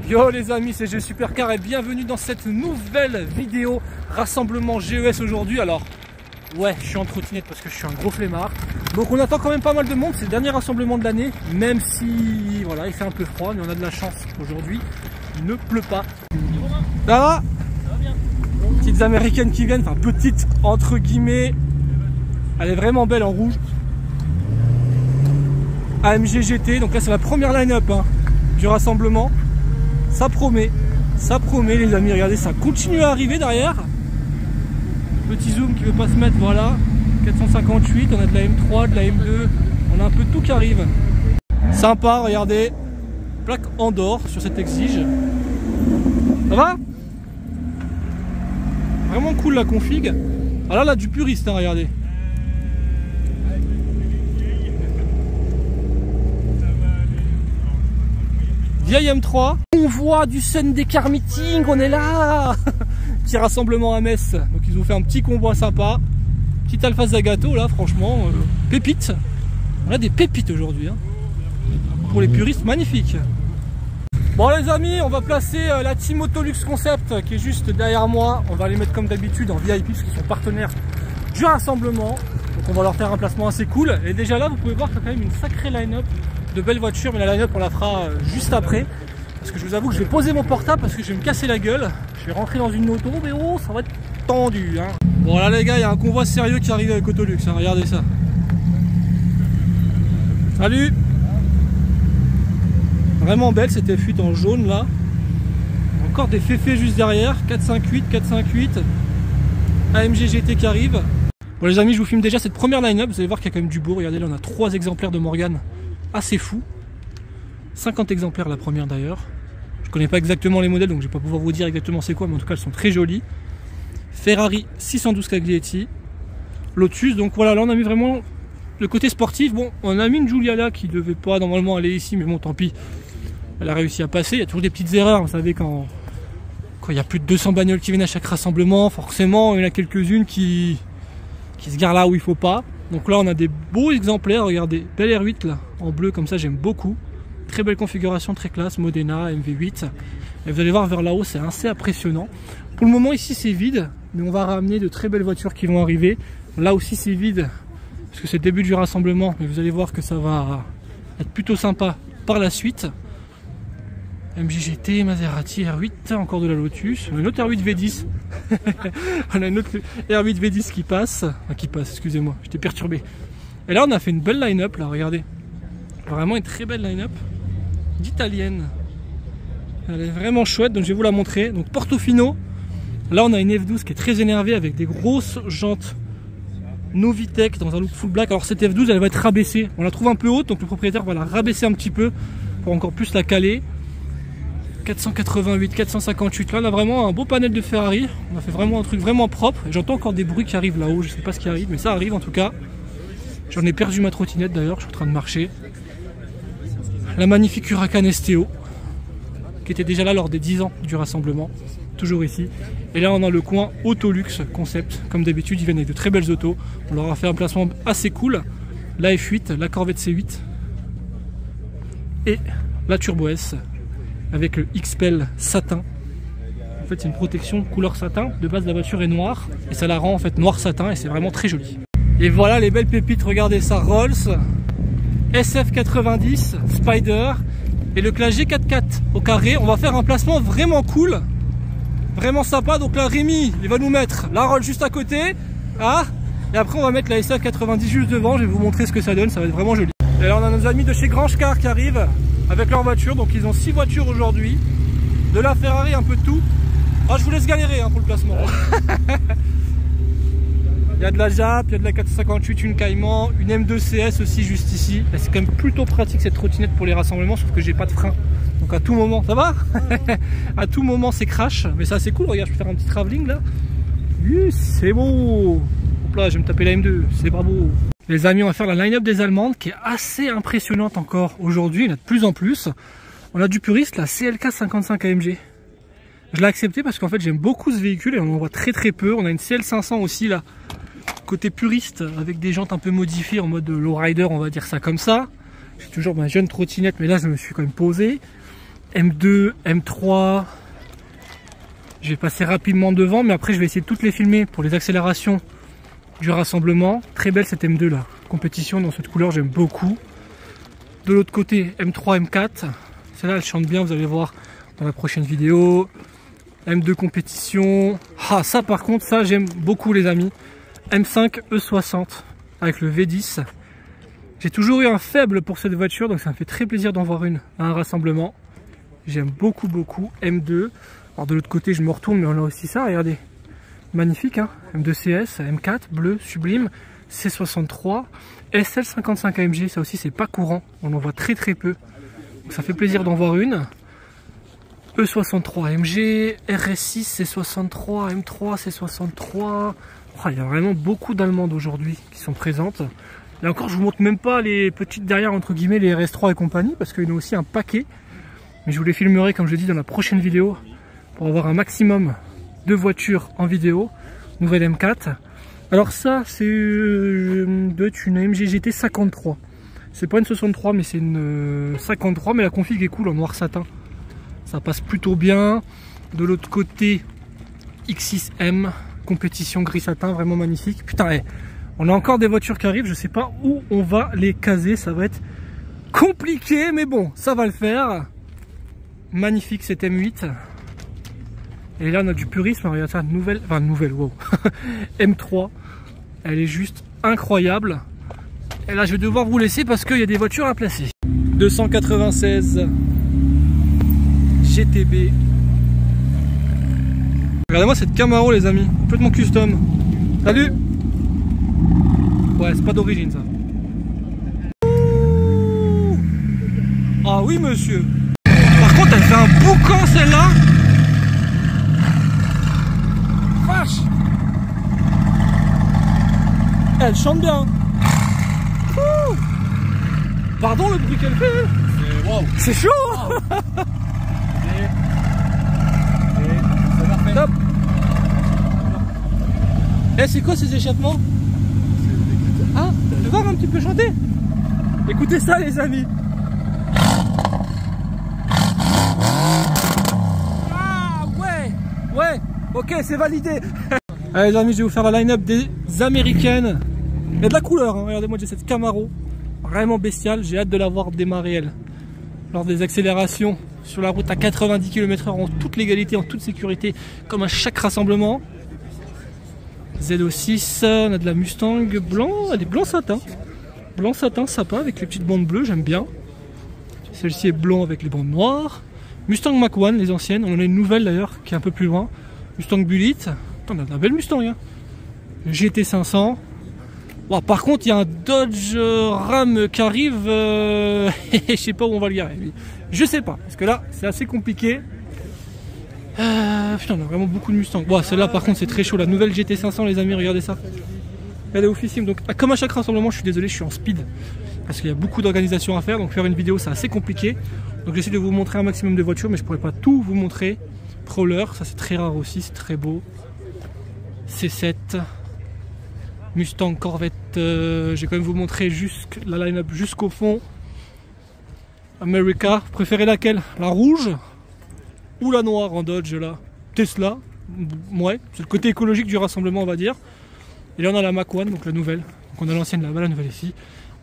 Yo les amis, c'est G Supercar et bienvenue dans cette nouvelle vidéo rassemblement GES aujourd'hui. Alors ouais, je suis en trottinette parce que je suis un gros flemmard. Donc on attend quand même pas mal de monde, c'est le dernier rassemblement de l'année. Même si voilà, il fait un peu froid, mais on a de la chance aujourd'hui. Il ne pleut pas. Ça va? Ça va bien. Petites américaines qui viennent, enfin petites entre guillemets. Elle est vraiment belle en rouge. AMG GT, donc là c'est la première line-up hein, du rassemblement. Ça promet les amis, regardez, ça continue à arriver derrière. Petit zoom qui veut pas se mettre, voilà. 458, on a de la M3, de la M2, on a un peu de tout qui arrive. Sympa, regardez. Plaque Andorre sur cette Exige. Ça va? Vraiment cool la config. Alors là, du puriste, hein, regardez. Vieille M3, convoi du Sunday Car Meeting, on est là. Petit rassemblement à Metz, donc ils ont fait un petit convoi sympa. Petit Alfa Zagato là, franchement, pépite. On a des pépites aujourd'hui hein. Pour les puristes, magnifique. Bon les amis, on va placer la team Autolux Concept qui est juste derrière moi. On va les mettre comme d'habitude en VIP parce qu'ils sont partenaires du rassemblement. Donc on va leur faire un placement assez cool. Et déjà là, vous pouvez voir qu'il y a quand même une sacrée line-up de belles voitures, mais la line-up on la fera juste après. Parce que je vous avoue que je vais poser mon portable parce que je vais me casser la gueule. Je vais rentrer dans une auto, mais oh, ça va être tendu hein. Bon là les gars, il y a un convoi sérieux qui arrive avec Autolux hein. Regardez ça. Salut. Vraiment belle cette F8 en jaune là. Encore des féfés juste derrière. 458, 458. AMG GT qui arrive. Bon les amis, je vous filme déjà cette première line-up. Vous allez voir qu'il y a quand même du beau. Regardez là, on a 3 exemplaires de Morgan. Assez fou. 50 exemplaires la première d'ailleurs. Je connais pas exactement les modèles donc je vais pas pouvoir vous dire exactement c'est quoi, mais en tout cas elles sont très jolies. Ferrari 612 Caglietti. Lotus, donc voilà, là on a mis vraiment le côté sportif. Bon, on a mis une Giulia là qui devait pas normalement aller ici, mais bon tant pis. Elle a réussi à passer. Il y a toujours des petites erreurs, vous savez, quand il y a plus de 200 bagnoles qui viennent à chaque rassemblement, forcément il y en a quelques-unes qui se garent là où il faut pas. Donc là on a des beaux exemplaires, regardez, belle R8 là, en bleu comme ça, j'aime beaucoup. Très belle configuration, très classe, Modena, MV8. Et vous allez voir vers là-haut, c'est assez impressionnant. Pour le moment ici c'est vide, mais on va ramener de très belles voitures qui vont arriver. Là aussi c'est vide, parce que c'est le début du rassemblement, mais vous allez voir que ça va être plutôt sympa par la suite. MG GT, Maserati, R8, encore de la Lotus. On a une autre R8 V10. On a une autre R8 V10 qui passe. Enfin, qui passe, excusez-moi, j'étais perturbé. Et là, on a fait une belle line-up, là, regardez. Vraiment une très belle line-up d'italienne. Elle est vraiment chouette, donc je vais vous la montrer. Donc, Portofino. Là, on a une F12 qui est très énervée avec des grosses jantes Novitec dans un look full black. Alors, cette F12, elle va être rabaissée. On la trouve un peu haute, donc le propriétaire va la rabaisser un petit peu pour encore plus la caler. 488, 458, là on a vraiment un beau panel de Ferrari. On a fait vraiment un truc vraiment propre. J'entends encore des bruits qui arrivent là-haut, je sais pas ce qui arrive, mais ça arrive en tout cas. J'en ai perdu ma trottinette d'ailleurs, je suis en train de marcher. La magnifique Huracan STO, qui était déjà là lors des 10 ans du rassemblement, toujours ici. Et là on a le coin Autolux Concept, comme d'habitude ils viennent avec de très belles autos. On leur a fait un placement assez cool. La F8, la Corvette C8 et la Turbo S. Avec le Xpel satin. En fait c'est une protection couleur satin. De base la voiture est noire et ça la rend en fait noir satin et c'est vraiment très joli. Et voilà les belles pépites, regardez ça, Rolls, SF90, Spider et le Classe G44 au carré. On va faire un placement vraiment cool, vraiment sympa. Donc là Rémi il va nous mettre la Rolls juste à côté hein, et après on va mettre la SF90 juste devant. Je vais vous montrer ce que ça donne, ça va être vraiment joli. Et là on a nos amis de chez Grange Car qui arrivent avec leur voiture, donc ils ont 6 voitures aujourd'hui, de la Ferrari, un peu de tout. Ah, je vous laisse galérer hein, pour le placement. Il y a de la Jap, il y a de la 458, une Cayman, une M2 CS aussi juste ici. C'est quand même plutôt pratique cette trottinette pour les rassemblements, sauf que j'ai pas de frein. Donc à tout moment, ça va? À tout moment c'est crash, mais ça c'est cool, regarde, je peux faire un petit travelling là. Oui, c'est beau. Hop là, je vais me taper la M2, c'est bravo. Les amis, on va faire la line-up des Allemandes qui est assez impressionnante encore aujourd'hui, il y en a de plus en plus. On a du puriste, la CLK 55 AMG. Je l'ai accepté parce qu'en fait j'aime beaucoup ce véhicule et on en voit très très peu. On a une CL500 aussi là, côté puriste, avec des jantes un peu modifiées en mode lowrider, on va dire ça comme ça. J'ai toujours ma jeune trottinette, mais là je me suis quand même posé. M2, M3. Je vais passer rapidement devant, mais après je vais essayer de toutes les filmer pour les accélérations du rassemblement. Très belle cette M2 là, compétition dans cette couleur, j'aime beaucoup. De l'autre côté, M3, M4. Celle-là elle chante bien, vous allez voir dans la prochaine vidéo. M2 compétition. Ah ça par contre, ça j'aime beaucoup les amis. M5 E60 avec le V10. J'ai toujours eu un faible pour cette voiture, donc ça me fait très plaisir d'en voir une à un rassemblement. J'aime beaucoup M2. Alors de l'autre côté je me retourne, mais on a aussi ça, regardez. Magnifique hein, M2 CS, M4, bleu, sublime, C63, SL55 AMG, ça aussi c'est pas courant, on en voit très peu. Donc ça fait plaisir d'en voir une. E63 AMG, RS6 C63, M3 C63. Oh, il y a vraiment beaucoup d'allemandes aujourd'hui qui sont présentes. Là encore je vous montre même pas les petites derrière entre guillemets, les RS3 et compagnie, parce qu'il y en a aussi un paquet. Mais je vous les filmerai comme je l'ai dit dans la prochaine vidéo pour avoir un maximum de voitures en vidéo. Nouvelle M4. Alors ça c'est une AMG GT 53. C'est pas une 63 mais c'est une 53, mais la config est cool en noir satin. Ça passe plutôt bien. De l'autre côté X6M, compétition gris satin, vraiment magnifique. Putain, on a encore des voitures qui arrivent, je sais pas où on va les caser, ça va être compliqué, mais bon, ça va le faire. Magnifique cette M8. Et là on a du purisme, regarde ça, nouvelle, wow. M3, elle est juste incroyable. Et là je vais devoir vous laisser parce qu'il y a des voitures à placer. 296 GTB. Regardez-moi cette Camaro les amis, complètement custom. Salut. Ouais, c'est pas d'origine ça. Ah oui monsieur. Par contre elle fait un boucan celle-là. Vache. Elle chante bien. Ouh. Pardon le bruit qu'elle fait. Wow. C'est chaud hein. Top. Eh c'est quoi ces échappements? Ah, tu veux voir un petit peu chanter? Écoutez ça les amis. Ah ouais. Ouais. Ok, c'est validé. Allez les amis, je vais vous faire la line-up des américaines. Il y a de la couleur, hein. Regardez-moi, j'ai cette Camaro. Vraiment bestiale, j'ai hâte de la voir démarrer elle. Lors des accélérations sur la route à 90 km/h en toute légalité, en toute sécurité, comme à chaque rassemblement. ZO6, on a de la Mustang blanc, elle est blanc satin. Blanc satin, sympa, avec les petites bandes bleues, j'aime bien. Celle-ci est blanc avec les bandes noires. Mustang Mach-1, les anciennes, on en a une nouvelle d'ailleurs, qui est un peu plus loin. Mustang Bullitt, on a de la belle Mustang, hein. GT 500. Bon, par contre, il y a un Dodge Ram qui arrive, je sais pas où on va le garer. Je sais pas, parce que là, c'est assez compliqué. Putain, on a vraiment beaucoup de Mustang. Bon, celle-là, par contre, c'est très chaud. La nouvelle GT 500, les amis, regardez ça. Elle est officielle. Donc, comme à chaque rassemblement, je suis désolé, je suis en speed. Parce qu'il y a beaucoup d'organisation à faire. Donc, faire une vidéo, c'est assez compliqué. Donc, j'essaie de vous montrer un maximum de voitures, mais je pourrais pas tout vous montrer. Prowler, ça c'est très rare aussi, c'est très beau. C7. Mustang, Corvette, je vais quand même vous montrer la line-up jusqu'au fond. America, vous préférez laquelle? La rouge ou la noire en Dodge là? Tesla, ouais, c'est le côté écologique du rassemblement on va dire. Et là on a la Mach-1, donc la nouvelle. Donc on a l'ancienne là-bas, la nouvelle ici.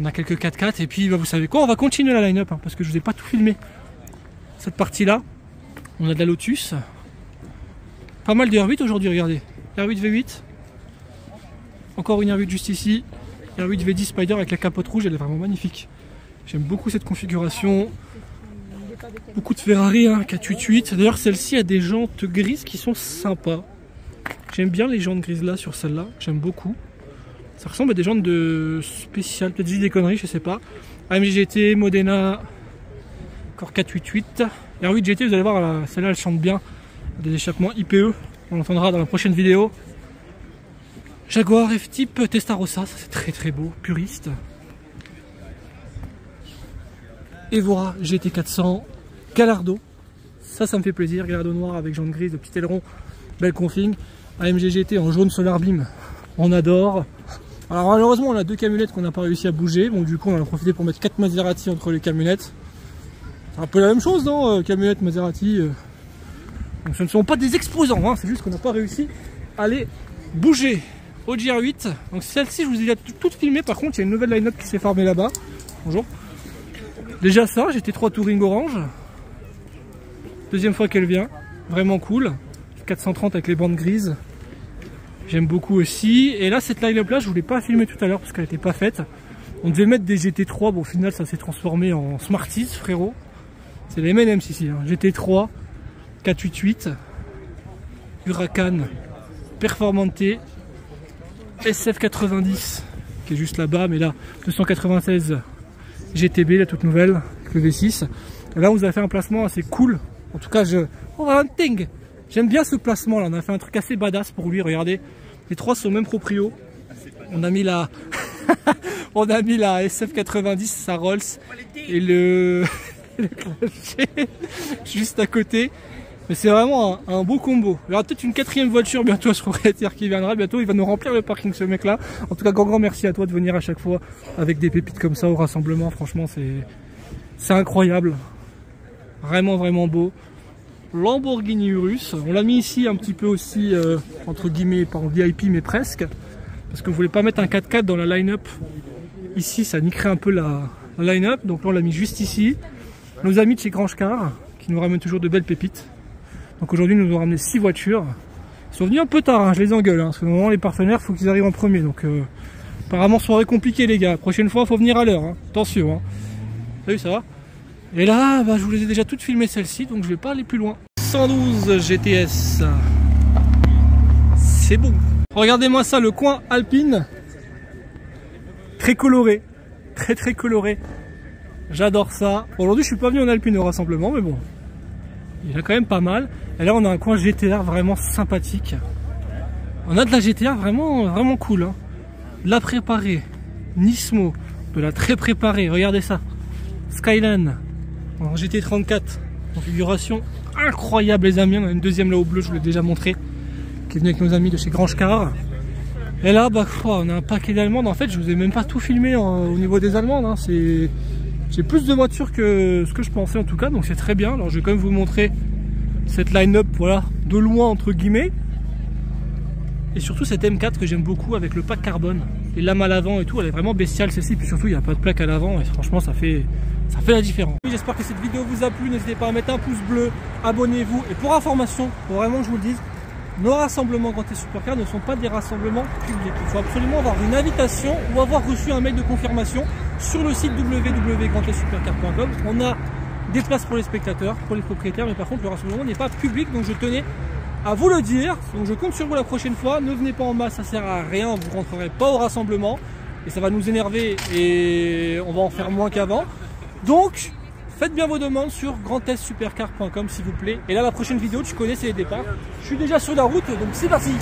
On a quelques 4x4 et puis bah, vous savez quoi, on va continuer la line-up hein, parce que je vous ai pas tout filmé. Cette partie là, on a de la Lotus. Pas mal de R8 aujourd'hui, regardez. R8 V8. Encore une R8 juste ici. R8 V10 Spider avec la capote rouge, elle est vraiment magnifique. J'aime beaucoup cette configuration. Beaucoup de Ferrari, hein, 488. D'ailleurs, celle-ci a des jantes grises qui sont sympas. J'aime bien les jantes grises là sur celle-là. J'aime beaucoup. Ça ressemble à des jantes de spécial. Peut-être des conneries, je sais pas. AMG GT, Modena. Encore 488. R8 GT, vous allez voir, celle-là elle chante bien. Des échappements IPE. On l'entendra dans la prochaine vidéo. Jaguar F-Type Testarossa, ça c'est très très beau, puriste. Evora GT400, Gallardo, ça me fait plaisir, Gallardo noir avec jantes grises, de petit aileron, belle config. AMG GT en jaune Solar Beam, on adore. Alors malheureusement on a deux camionnettes qu'on n'a pas réussi à bouger, donc du coup on en a profité pour mettre 4 Maserati entre les camionnettes. C'est un peu la même chose, non? Camionnette, Maserati. Donc ce ne sont pas des exposants, hein, c'est juste qu'on n'a pas réussi à les bouger. Audi R8, donc celle-ci je vous ai toutes filmées, par contre il y a une nouvelle line-up qui s'est formée là-bas. Bonjour. Déjà ça, GT3 Touring orange. Deuxième fois qu'elle vient, vraiment cool. 430 avec les bandes grises. J'aime beaucoup aussi. Et là cette line-up là je voulais pas filmer tout à l'heure parce qu'elle n'était pas faite. On devait mettre des GT3, bon au final ça s'est transformé en Smarties frérot. C'est les M&M's ici, hein. GT3, 488, Huracan, Performante, SF90 qui est juste là-bas, mais là 296 GTB, la toute nouvelle, avec le V6. Et là on vous a fait un placement assez cool. En tout cas j'aime bien ce placement là, on a fait un truc assez badass pour lui, regardez. Les trois sont au même proprio. On a mis la on a mis la SF90, sa Rolls et le clocher juste à côté. Mais c'est vraiment un beau combo. Il y aura peut-être une quatrième voiture bientôt, ce propriétaire qui viendra bientôt. Il va nous remplir le parking, ce mec là. En tout cas, grand merci à toi de venir à chaque fois avec des pépites comme ça au rassemblement. Franchement, c'est incroyable. Vraiment beau. Lamborghini Urus. On l'a mis ici un petit peu aussi, entre guillemets, pas en VIP, mais presque. Parce qu'on voulait pas mettre un 4x4 dans la line-up. Ici, ça niquerait un peu la line-up. Donc là, on l'a mis juste ici. Nos amis de chez Grange-Car, qui nous ramènent toujours de belles pépites. Donc aujourd'hui nous ont ramené 6 voitures. Ils sont venus un peu tard, hein, je les engueule, hein, parce que normalement les partenaires il faut qu'ils arrivent en premier. Donc apparemment soirée compliquée les gars. Prochaine fois il faut venir à l'heure, hein. Attention. Hein. Salut, ça va? Et là bah, je vous les ai déjà toutes filmées celle-ci, donc je vais pas aller plus loin. 112 GTS. C'est bon. Regardez-moi ça, le coin alpine. Très coloré. Très coloré. J'adore ça. Aujourd'hui je suis pas venu en alpine au rassemblement, mais bon. Il y en a quand même pas mal. Et là on a un coin GTR vraiment sympathique. On a de la GTR vraiment cool. Hein. De la préparée. Nismo. De la très préparée. Regardez ça. Skyline. En GT34. Configuration incroyable les amis. On a une deuxième là au bleu, je vous l'ai déjà montré. Qui est venu avec nos amis de chez Grange-Car. Et là bah, on a un paquet d'Allemandes. En fait je vous ai même pas tout filmé au niveau des Allemandes. Hein. J'ai plus de voitures que ce que je pensais en tout cas, donc c'est très bien. Alors je vais quand même vous montrer cette line-up, voilà, de loin entre guillemets. Et surtout cette M4 que j'aime beaucoup avec le pack carbone. Les lames à l'avant et tout, elle est vraiment bestiale celle-ci. Puis surtout il n'y a pas de plaque à l'avant et franchement ça fait la différence. J'espère que cette vidéo vous a plu, n'hésitez pas à mettre un pouce bleu, abonnez-vous. Et pour information, pour vraiment que je vous le dise, nos rassemblements Grand Test Supercar ne sont pas des rassemblements publics. Il faut absolument avoir une invitation ou avoir reçu un mail de confirmation sur le site www.grandtestsupercar.com. On a des places pour les spectateurs, pour les propriétaires, mais par contre le rassemblement n'est pas public, donc je tenais à vous le dire. Donc je compte sur vous la prochaine fois. Ne venez pas en masse, ça sert à rien, vous ne rentrerez pas au rassemblement et ça va nous énerver et on va en faire moins qu'avant. Donc faites bien vos demandes sur grandtestsupercar.com s'il vous plaît. Et là la prochaine vidéo, tu connais, c'est les départs. Je suis déjà sur la route, donc c'est parti.